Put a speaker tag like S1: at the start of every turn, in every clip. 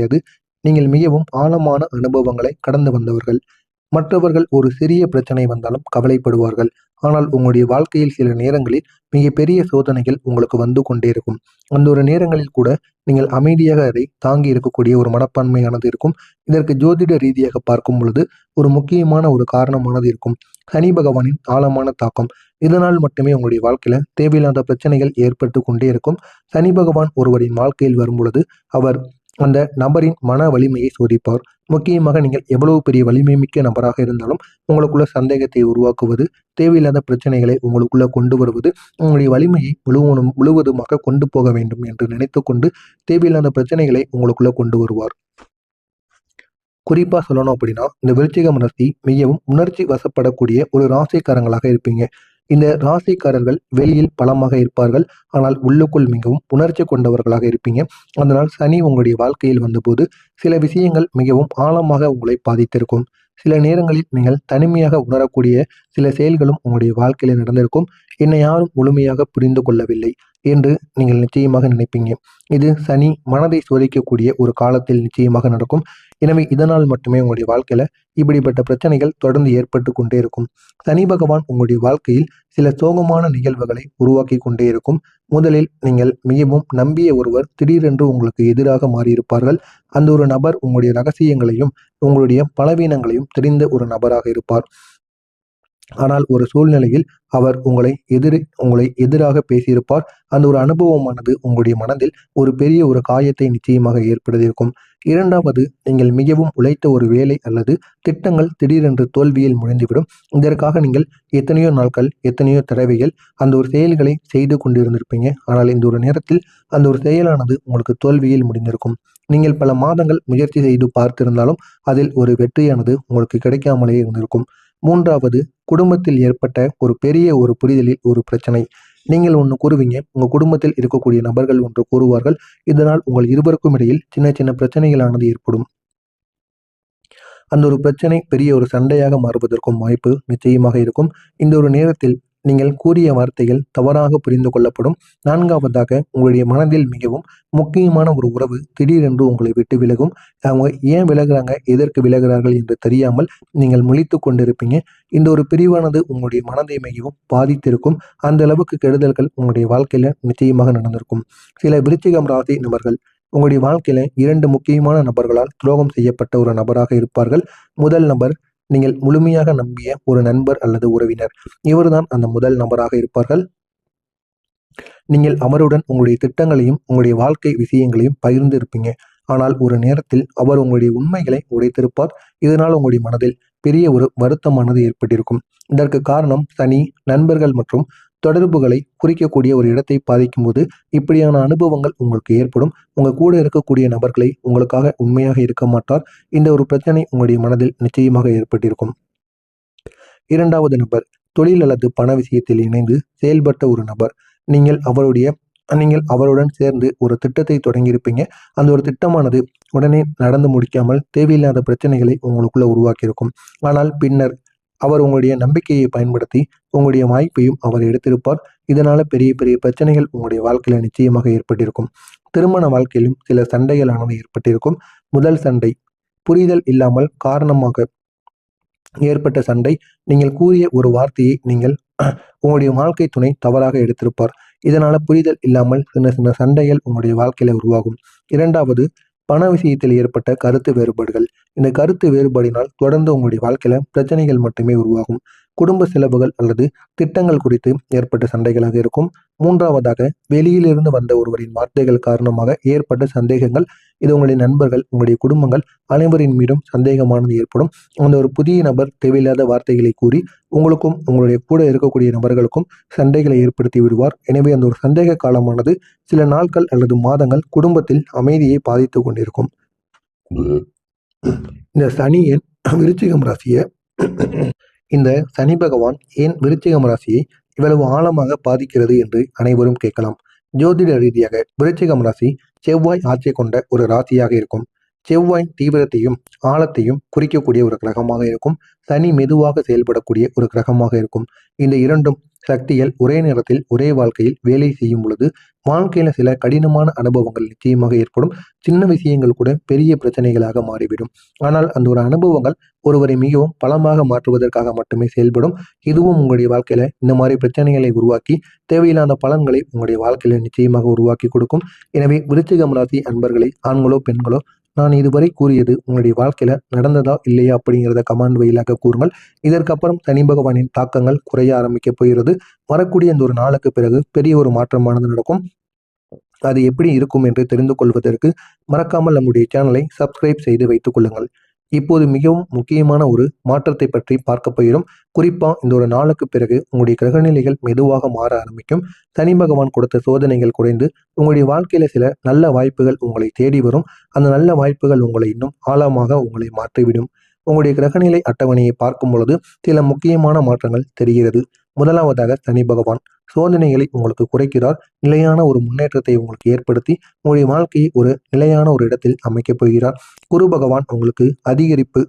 S1: கிடையாது. நீங்கள் மிகவும் ஆழமான அனுபவங்களை கடந்து வந்தவர்கள். மற்றவர்கள் ஒரு சிறிய பிரச்சனை வந்தாலும் கவலைப்படுவார்கள். ஆனால் உங்களுடைய வாழ்க்கையில் சில நேரங்களில் மிகப்பெரிய சோதனைகள் உங்களுக்கு வந்து கொண்டே இருக்கும். அந்த ஒரு நேரங்களில் கூட நீங்கள் அமைதியாக அதை தாங்கி இருக்கக்கூடிய ஒரு மனப்பான்மையானது இருக்கும். இதற்கு ஜோதிட ரீதியாக பார்க்கும் பொழுது ஒரு முக்கியமான ஒரு காரணமானது இருக்கும். சனி பகவானின் ஆழமான தாக்கம். இதனால் மட்டுமே உங்களுடைய வாழ்க்கையில தேவையில்லாத பிரச்சனைகள் ஏற்பட்டு கொண்டே இருக்கும். சனி பகவான் ஒருவரின் வாழ்க்கையில் வரும் பொழுது அவர் அந்த நபரின் மன வலிமையை சோதிப்பார். முக்கியமாக நீங்கள் எவ்வளவு பெரிய வலிமை மிக்க நபராக இருந்தாலும் உங்களுக்குள்ள சந்தேகத்தை உருவாக்குவது, தேவையில்லாத பிரச்சனைகளை உங்களுக்குள்ள கொண்டு வருவது, உங்களுடைய வலிமையை முழுவதுமாக கொண்டு போக வேண்டும் என்று நினைத்துக்கொண்டு தேவையில்லாத பிரச்சனைகளை உங்களுக்குள்ள கொண்டு வருவார். குறிப்பா சொல்லணும் அப்படின்னா, இந்த விருச்சிகம் ராசி மிகவும் உணர்ச்சி வசப்படக்கூடிய ஒரு ராசிக்காரங்களாக இருப்பீங்க. இந்த ராசிக்காரர்கள் வெளியில் பலமாக இருப்பார்கள். ஆனால் உள்ளுக்குள் மிகவும் உணர்ச்சி கொண்டவர்களாக இருப்பீங்க. அதனால் சனி உங்களுடைய வாழ்க்கையில் வந்தபோது சில விஷயங்கள் மிகவும் ஆழமாக உங்களை பாதித்திருக்கும். சில நேரங்களில் நீங்கள் தனிமையாக உணரக்கூடிய சில செயல்களும் உங்களுடைய வாழ்க்கையில நடந்திருக்கும். என்னை யாரும் முழுமையாக புரிந்து கொள்ளவில்லை என்று நீங்கள் நிச்சயமாக நினைப்பீங்க. இது சனி மனதை சோதிக்கக்கூடிய ஒரு காலத்தில் நிச்சயமாக நடக்கும். எனவே இதனால் மட்டுமே உங்களுடைய வாழ்க்கையில இப்படிப்பட்ட பிரச்சனைகள் தொடர்ந்து ஏற்பட்டு கொண்டே இருக்கும். சனி பகவான் உங்களுடைய வாழ்க்கையில் சில சோகமான நிகழ்வுகளை உருவாக்கி கொண்டே இருக்கும். முதலில் நீங்கள் மிகவும் நம்பிய ஒருவர் திடீரென்று உங்களுக்கு எதிராக மாறியிருப்பார்கள். அந்த ஒரு நபர் உங்களுடைய ரகசியங்களையும் உங்களுடைய பலவீனங்களையும் தெரிந்த ஒரு நபராக இருப்பார். ஆனால் ஒரு சூழ்நிலையில் அவர் உங்களை எதிராக பேசியிருப்பார். அந்த ஒரு அனுபவமானது உங்களுடைய மனதில் ஒரு பெரிய ஒரு காயத்தை நிச்சயமாக ஏற்படுத்தியிருக்கும். இரண்டாவது, நீங்கள் மிகவும் உழைத்த ஒரு வேலை அல்லது திட்டங்கள் திடீரென்று தோல்வியில் முடிந்துவிடும். இதற்காக நீங்கள் எத்தனையோ நாட்கள், எத்தனையோ தடவைகள் அந்த ஒரு செயல்களை செய்து கொண்டிருந்திருப்பீங்க. ஆனால் இந்த ஒரு நேரத்தில் அந்த ஒரு செயலானது உங்களுக்கு தோல்வியில் முடிந்திருக்கும். நீங்கள் பல மாதங்கள் முயற்சி செய்து பார்த்திருந்தாலும் அதில் ஒரு வெற்றியானது உங்களுக்கு கிடைக்காமலே இருந்திருக்கும். மூன்றாவது, குடும்பத்தில் ஏற்பட்ட ஒரு பெரிய ஒரு புரிதலில் ஒரு பிரச்சனை. நீங்கள் ஒன்று கூறுவீங்க, உங்க குடும்பத்தில் இருக்கக்கூடிய நபர்கள் ஒன்று கூறுவார்கள். இதனால் உங்கள் இருவருக்கும் இடையில் சின்ன சின்ன பிரச்சனைகளானது ஏற்படும். அந்த ஒரு பிரச்சனை பெரிய ஒரு சண்டையாக மாறுவதற்கும் வாய்ப்பு நிச்சயமாக இருக்கும். இந்த ஒரு நேரத்தில் நீங்கள் கூறிய வார்த்தைகள் தவறாக புரிந்து கொள்ளப்படும். நான்காவதாக, உங்களுடைய மனதில் மிகவும் முக்கியமான ஒரு உறவு திடீரென்று உங்களை விட்டு விலகும். அவங்க ஏன் விலகுறாங்க, எதற்கு விலகுறார்கள் என்று தெரியாமல் நீங்கள் முழித்து கொண்டிருப்பீங்க. இந்த ஒரு பிரிவானது உங்களுடைய மனதை மிகவும் பாதித்திருக்கும். அந்த அளவுக்கு கெடுதல்கள் உங்களுடைய வாழ்க்கையில நிச்சயமாக நடந்திருக்கும். சில விருச்சிகம் ராசி நபர்கள் உங்களுடைய வாழ்க்கையில 2 முக்கியமான நபர்களால் துரோகம் செய்யப்பட்ட ஒரு நபராக இருப்பார்கள். முதல் நபர் நீங்கள் முழுமையாக நம்பிய ஒரு நண்பர் அல்லது உறவினர். இவர்தான் அந்த முதல் நபராக இருப்பார்கள். நீங்கள் அவருடன் உங்களுடைய திட்டங்களையும் உங்களுடைய வாழ்க்கை விஷயங்களையும் பகிர்ந்து இருப்பீங்க. ஆனால் ஒரு நேரத்தில் அவர் உங்களுடைய உண்மைகளை உடைத்திருப்பார். இதனால் உங்களுடைய மனதில் பெரிய ஒரு வருத்தமானது ஏற்பட்டிருக்கும். இதற்கு காரணம் சனி, நண்பர்கள் மற்றும் தொடர்புகளை குறிக்கக்கூடிய ஒரு இடத்தை பாதிக்கும் போது இப்படியான அனுபவங்கள் உங்களுக்கு ஏற்படும். உங்க கூட இருக்கக்கூடிய நபர்களை உங்களுக்காக உண்மையாக இருக்க மாட்டார். இந்த ஒரு பிரச்சனை உங்களுடைய மனதில் நிச்சயமாக ஏற்பட்டிருக்கும். இரண்டாவது நபர் தொழில் அல்லது பண விஷயத்தில் இணைந்து செயல்பட்ட ஒரு நபர். நீங்கள் அவருடன் சேர்ந்து ஒரு திட்டத்தை தொடங்கியிருப்பீங்க. அந்த ஒரு திட்டமானது உடனே நடந்து முடிக்காமல் தேவையில்லாத பிரச்சனைகளை உங்களுக்குள்ள உருவாக்கியிருக்கும். ஆனால் பின்னர் அவர் உங்களுடைய நம்பிக்கையை பயன்படுத்தி உங்களுடைய வாய்ப்பையும் அவர் எடுத்திருப்பார். இதனால பெரிய பெரிய பிரச்சனைகள் உங்களுடைய வாழ்க்கையில நிச்சயமாக ஏற்பட்டிருக்கும். திருமண வாழ்க்கையிலும் சில சண்டைகளானது ஏற்பட்டிருக்கும். முதல் சண்டை புரிதல் இல்லாமல் காரணமாக ஏற்பட்ட சண்டை. நீங்கள் கூறிய ஒரு வார்த்தையை உங்களுடைய வாழ்க்கை துணை தவறாக எடுத்திருப்பார். இதனால புரிதல் இல்லாமல் சின்ன சின்ன சண்டைகள் உங்களுடைய வாழ்க்கையில உருவாகும். இரண்டாவது, பண விஷயத்தில் ஏற்பட்ட கருத்து வேறுபாடுகள். இந்த கருத்து வேறுபாடினால் தொடர்ந்து உங்களுடைய வாழ்க்கையில பிரச்சனைகள் மட்டுமே உருவாகும். குடும்ப செலவுகள் அல்லது திட்டங்கள் குறித்து ஏற்பட்ட சண்டைகளாக இருக்கும். மூன்றாவதாக, வெளியிலிருந்து வந்த ஒருவரின் வார்த்தைகள் காரணமாக ஏற்பட்ட சந்தேகங்கள். இது உங்களுடைய நண்பர்கள், உங்களுடைய குடும்பங்கள் அனைவரின் மீதும் சந்தேகமானது ஏற்படும். அந்த ஒரு புதிய நபர் தேவையில்லாத வார்த்தைகளை கூறி உங்களுக்கும் உங்களுடைய கூட இருக்கக்கூடிய நபர்களுக்கும் சண்டைகளை ஏற்படுத்தி விடுவார். எனவே அந்த ஒரு சந்தேக காலமானது சில நாட்கள் அல்லது மாதங்கள் குடும்பத்தில் அமைதியை பாதித்து கொண்டிருக்கும். இந்த சனி ஏன் விருச்சிகம் ராசியை இந்த சனி பகவான் ஏன் விருச்சிகம் ராசியை இவ்வளவு ஆழமாக பாதிக்கிறது என்று அனைவரும் கேட்கலாம். ஜோதிட ரீதியாக விருச்சிகம் ராசி செவ்வாய் ஆட்சி கொண்ட ஒரு ராசியாக இருக்கும். செவ்வாய் தீவிரத்தையும் ஆழத்தையும் குறிக்கக்கூடிய ஒரு கிரகமாக இருக்கும். சனி மெதுவாக செயல்படக்கூடிய ஒரு கிரகமாக இருக்கும். இந்த இரண்டும் சக்திகள் ஒரே நேரத்தில் ஒரே வாழ்க்கையில் வேலை செய்யும் பொழுது வாழ்க்கையில சில கடினமான அனுபவங்கள் நிச்சயமாக ஏற்படும். சின்ன விஷயங்கள் கூட பெரிய பிரச்சனைகளாக மாறிவிடும். ஆனால் அந்த ஒரு அனுபவங்கள் ஒருவரை மிகவும் பலமாக மாற்றுவதற்காக மட்டுமே செயல்படும். இதுவும் உங்களுடைய வாழ்க்கையில இந்த மாதிரி பிரச்சனைகளை உருவாக்கி தேவையில்லாத பலன்களை உங்களுடைய வாழ்க்கையில நிச்சயமாக உருவாக்கி கொடுக்கும். எனவே விருச்சிகம் ராசி அன்பர்களே, ஆண்களோ பெண்களோ, நான் இதுவரை கூறியது உங்களுடைய வாழ்க்கையில நடந்ததா இல்லையா அப்படிங்கிறத கமெண்ட் வாயிலாக கூறுங்கள். இதற்கப்புறம் சனி பகவானின் தாக்கங்கள் குறைய ஆரம்பிக்க போகிறது. வரக்கூடிய இந்த ஒரு நாளுக்கு பிறகு பெரிய ஒரு மாற்றமானது நடக்கும். அது எப்படி இருக்கும் என்று தெரிந்து கொள்வதற்கு மறக்காமல் நம்முடைய சேனலை சப்ஸ்கிரைப் செய்து வைத்துக் கொள்ளுங்கள். இப்போது மிகவும் முக்கியமான ஒரு மாற்றத்தை பற்றி பார்க்க போகிறோம். குறிப்பா இந்த ஒரு நாளுக்கு பிறகு உங்களுடைய கிரகநிலைகள் மெதுவாக மாற ஆரம்பிக்கும். சனி பகவான் கொடுத்த சோதனைகள் குறைந்து உங்களுடைய வாழ்க்கையில சில நல்ல வாய்ப்புகள் உங்களை தேடி வரும். அந்த நல்ல வாய்ப்புகள் உங்களை இன்னும் ஆழமாக உங்களை மாற்றிவிடும். உங்களுடைய கிரகநிலை அட்டவணையை பார்க்கும் பொழுது சில முக்கியமான மாற்றங்கள் தெரிகிறது. முதலாவதாக சனி பகவான் சோதனைகளை உங்களுக்கு குறைக்கிறார். நிலையான ஒரு முன்னேற்றத்தை உங்களுக்கு ஏற்படுத்தி உங்களுடைய வாழ்க்கையை ஒரு நிலையான ஒரு இடத்தில் அமைக்கப் போகிறார். குரு பகவான் உங்களுக்கு அதிகரிப்பு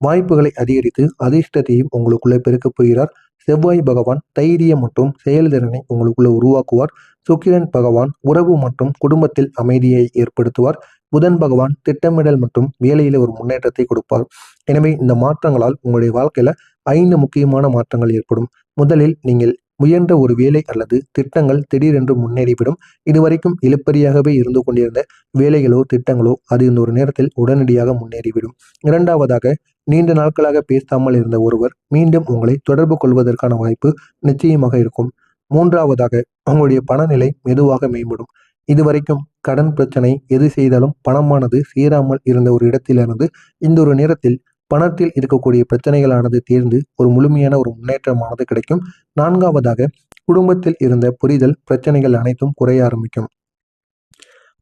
S1: வாய்ப்புகளை அதிகரித்து அதிர்ஷ்டத்தையும் உங்களுக்குள்ளே பெருக்கப் போகிறார். செவ்வாய் பகவான் தைரியம் மற்றும் செயல்திறனை உங்களுக்குள்ள உருவாக்குவார். சுக்கிரன் பகவான் உறவு மற்றும் குடும்பத்தில் அமைதியை ஏற்படுத்துவார். புதன் பகவான் திட்டமிடல் மற்றும் வேலையில ஒரு முன்னேற்றத்தை கொடுப்பார். எனவே இந்த மாற்றங்களால் உங்களுடைய வாழ்க்கையில 5 முக்கியமான மாற்றங்கள் ஏற்படும். முதலில் நீங்கள் முயன்ற ஒரு வேலை அல்லது திட்டங்கள் திடீரென்று முன்னேறிவிடும். இதுவரைக்கும் இழுபறியாகவே இருந்து கொண்டிருந்த வேலைகளோ திட்டங்களோ அது இந்த ஒரு நேரத்தில் உடனடியாக முன்னேறிவிடும். இரண்டாவதாக, நீண்ட நாட்களாக பேசாமல் இருந்த ஒருவர் மீண்டும் உங்களை தொடர்பு கொள்வதற்கான வாய்ப்பு நிச்சயமாக இருக்கும். மூன்றாவதாக, உங்களுடைய பணநிலை மெதுவாக மேம்படும். இதுவரைக்கும் கடன் பிரச்சனை, எது செய்தாலும் பணமானது சேராமல் இருந்த ஒரு இடத்திலிருந்து இந்த ஒரு நேரத்தில் பணத்தில் இருக்கக்கூடிய பிரச்சனைகளானது தீர்ந்து ஒரு முழுமையான ஒரு முன்னேற்றமானது கிடைக்கும். நான்காவதாக, குடும்பத்தில் இருந்த புரிதல் பிரச்சனைகள் அனைத்தும் குறைய ஆரம்பிக்கும்.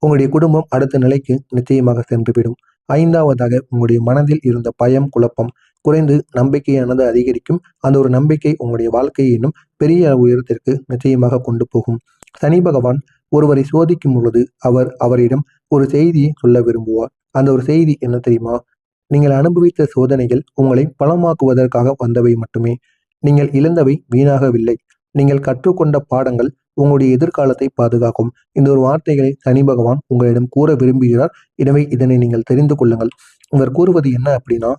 S1: உங்களுடைய குடும்பம் அடுத்த நிலைக்கு நிச்சயமாக சென்றுவிடும். ஐந்தாவதாக, உங்களுடைய மனதில் இருந்த பயம், குழப்பம் குறைந்து நம்பிக்கையானது அதிகரிக்கும். அந்த ஒரு நம்பிக்கை உங்களுடைய வாழ்க்கையை இன்னும் பெரிய உயரத்திற்கு நிச்சயமாக கொண்டு போகும். சனி பகவான் ஒருவரை சோதிக்கும் பொழுது அவரிடம் ஒரு செய்தியை சொல்ல விரும்புவார். அந்த ஒரு செய்தி என்ன தெரியுமா? நீங்கள் அனுபவித்த சோதனைகள் உங்களை பலமாக்குவதற்காக வந்தவை மட்டுமே. நீங்கள் இழந்தவை வீணாகவில்லை. நீங்கள் கற்றுக்கொண்ட பாடங்கள் உங்களுடைய எதிர்காலத்தை பாதுகாக்கும். இந்த ஒரு வார்த்தைகளை சனி பகவான் உங்களிடம் கூற விரும்புகிறார். எனவே இதனை நீங்கள் தெரிந்து கொள்ளுங்கள். இவர் கூறுவது என்ன அப்படின்னா,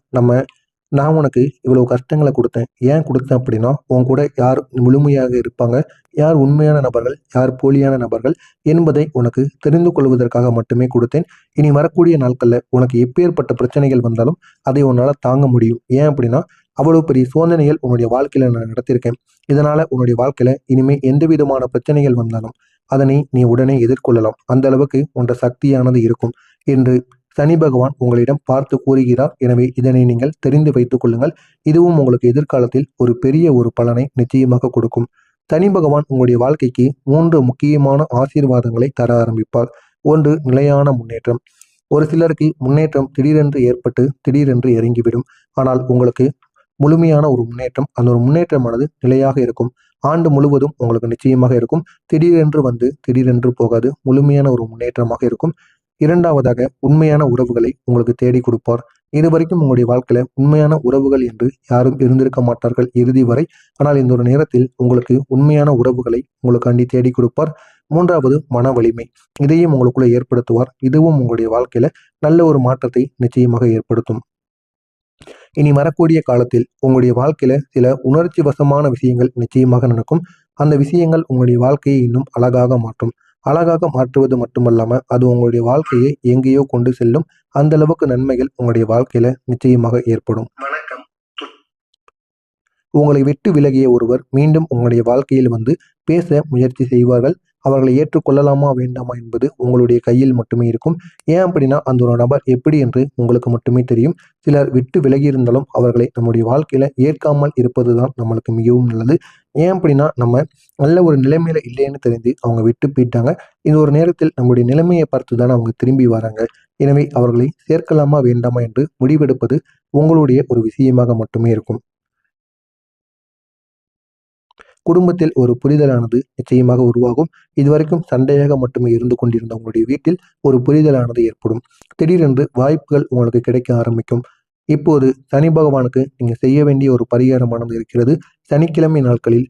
S1: நான் உனக்கு இவ்வளவு கஷ்டங்களை கொடுத்தேன். ஏன் கொடுத்தேன் அப்படின்னா, உன் கூட யார் முழுமையாக இருப்பாங்க, யார் உண்மையான நபர்கள், யார் போலியான நபர்கள் என்பதை உனக்கு தெரிந்து கொள்வதற்காக மட்டுமே கொடுத்தேன். இனி வரக்கூடிய நாட்கள்ல உனக்கு எப்பேற்பட்ட பிரச்சனைகள் வந்தாலும் அதை உன்னால தாங்க முடியும். ஏன் அப்படின்னா, அவ்வளவு பெரிய சோதனைகள் உன்னுடைய வாழ்க்கையில நான் நடத்தியிருக்கேன். இதனால உன்னுடைய வாழ்க்கையில இனிமே எந்த விதமான பிரச்சனைகள் வந்தாலும் அதனை நீ உடனே எதிர்கொள்ளலாம். அந்த அளவுக்கு உன்ற சக்தியானது இருக்கும் என்று சனி பகவான் உங்களிடம் பார்த்து கூறுகிறார். எனவே இதனை நீங்கள் தெரிந்து வைத்துக் கொள்ளுங்கள். இதுவும் உங்களுக்கு எதிர்காலத்தில் ஒரு பெரிய ஒரு பலனை நிச்சயமாக கொடுக்கும். சனி பகவான் உங்களுடைய வாழ்க்கைக்கு 3 முக்கியமான ஆசீர்வாதங்களை தர ஆரம்பிப்பார். 1, நிலையான முன்னேற்றம். ஒரு சிலருக்கு முன்னேற்றம் திடீரென்று ஏற்பட்டு திடீரென்று இறங்கிவிடும். ஆனால் உங்களுக்கு முழுமையான ஒரு முன்னேற்றம், அந்த ஒரு முன்னேற்றமானது நிலையாக இருக்கும். ஆண்டு முழுவதும் உங்களுக்கு நிச்சயமாக இருக்கும். திடீரென்று வந்து திடீரென்று போகாது. முழுமையான ஒரு முன்னேற்றமாக இருக்கும். இரண்டாவதாக, உண்மையான உறவுகளை உங்களுக்கு தேடி கொடுப்பார். இதுவரைக்கும் உங்களுடைய வாழ்க்கையில உண்மையான உறவுகள் என்று யாரும் இருந்திருக்க மாட்டார்கள் இறுதி வரை. ஆனால் இந்த ஒரு நேரத்தில் உங்களுக்கு உண்மையான உறவுகளை உங்களுக்காண்டி தேடி கொடுப்பார். மூன்றாவது, மன வலிமை. இதையும் உங்களுக்குள்ள ஏற்படுத்துவார். இதுவும் உங்களுடைய வாழ்க்கையில நல்ல ஒரு மாற்றத்தை நிச்சயமாக ஏற்படுத்தும். இனி வரக்கூடிய காலத்தில் உங்களுடைய வாழ்க்கையில சில உணர்ச்சி வசமான விஷயங்கள் நிச்சயமாக நடக்கும். அந்த விஷயங்கள் உங்களுடைய வாழ்க்கையை இன்னும் அழகாக மாற்றும். அழகாக மாற்றுவது மட்டுமல்லாம அது உங்களுடைய வாழ்க்கையை எங்கேயோ கொண்டு செல்லும். அந்த அளவுக்கு நன்மைகள் உங்களுடைய வாழ்க்கையில நிச்சயமாக ஏற்படும். உங்களை விட்டு விலகிய ஒருவர் மீண்டும் உங்களுடைய வாழ்க்கையில் வந்து பேச முயற்சி செய்வார்கள். அவர்களை ஏற்றுக்கொள்ளலாமா வேண்டாமா என்பது உங்களுடைய கையில் மட்டுமே இருக்கும். ஏன் அப்படின்னா, அந்த ஒரு நபர் எப்படி என்று உங்களுக்கு மட்டுமே தெரியும். சிலர் விட்டு விலகி இருந்தாலும் அவர்களை நம்முடைய வாழ்க்கையில ஏற்காமல் இருப்பதுதான் நம்மளுக்கு மிகவும் நல்லது. ஏன் அப்படின்னா, நம்ம நல்ல ஒரு நிலைமையில இல்லைன்னு தெரிஞ்சு அவங்க விட்டு போயிட்டாங்க. இந்த ஒரு நேரத்தில் நம்முடைய நிலைமையை பார்த்து தானே அவங்க திரும்பி வராங்க. எனவே அவர்களை சேர்க்கலாமா வேண்டாமா என்று முடிவெடுப்பது உங்களுடைய ஒரு விஷயமாக மட்டுமே இருக்கும். குடும்பத்தில் ஒரு புரிதலானது நிச்சயமாக உருவாகும். இதுவரைக்கும் சண்டையாக மட்டுமே இருந்து கொண்டிருந்த உங்களுடைய வீட்டில் ஒரு புரிதலானது ஏற்படும். திடீரென்று வாய்ப்புகள் உங்களுக்கு கிடைக்க ஆரம்பிக்கும். இப்போது சனி பகவானுக்கு நீங்க செய்ய வேண்டிய ஒரு பரிகாரமானது இருக்கிறது. சனிக்கிழமை நாட்களில்